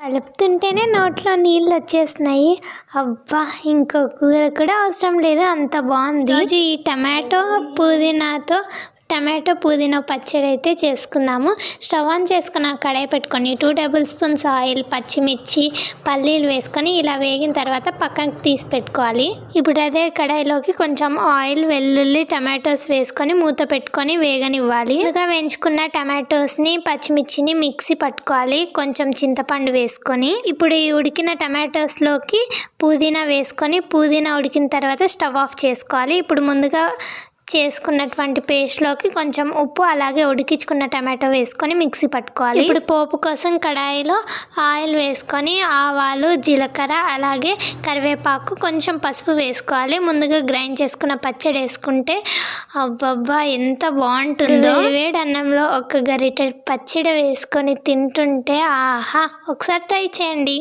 కలుపుతుంటేనే నోట్లో నీళ్ళు వచ్చేస్తున్నాయి. అబ్బా, ఇంకో కూర కూడా అవసరం లేదు, అంత బాగుంది. రోజు ఈ టమాటో పుదీనా పచ్చడి అయితే చేసుకుందాము. స్టవ్ ఆన్ చేసుకున్న కడాయి పెట్టుకొని 2 టేబుల్ స్పూన్స్ ఆయిల్, పచ్చిమిర్చి, పల్లీలు వేసుకొని ఇలా వేగిన తర్వాత పక్కకి తీసి పెట్టుకోవాలి. ఇప్పుడు అదే కడాయిలోకి కొంచెం ఆయిల్, వెల్లుల్లి, టమాటోస్ వేసుకొని మూత పెట్టుకొని వేగనివ్వాలి. ముందుగా వేయించుకున్న టమాటోస్ని, పచ్చిమిర్చిని మిక్సీ పట్టుకోవాలి. కొంచెం చింతపండు వేసుకొని ఇప్పుడు ఈ ఉడికిన టమాటోస్లోకి పుదీనా వేసుకొని పుదీనా ఉడికిన తర్వాత స్టవ్ ఆఫ్ చేసుకోవాలి. ఇప్పుడు ముందుగా చేసుకున్నటువంటి పేస్ట్లోకి కొంచెం ఉప్పు, అలాగే ఉడికించుకున్న టమాటో వేసుకొని మిక్సీ పట్టుకోవాలి. ఇప్పుడు పోపు కోసం కడాయిలో ఆయిల్ వేసుకొని ఆవాలు, జీలకర్ర, అలాగే కరివేపాకు, కొంచెం పసుపు వేసుకోవాలి. ముందుగా గ్రైండ్ చేసుకున్న పచ్చడి వేసుకుంటే అబ్బబ్బా ఎంత బాగుంటుందో. వేడి అన్నంలో ఒక గరిటె పచ్చడి వేసుకొని తింటుంటే ఆహా, ఒకసారి ట్రై చేయండి.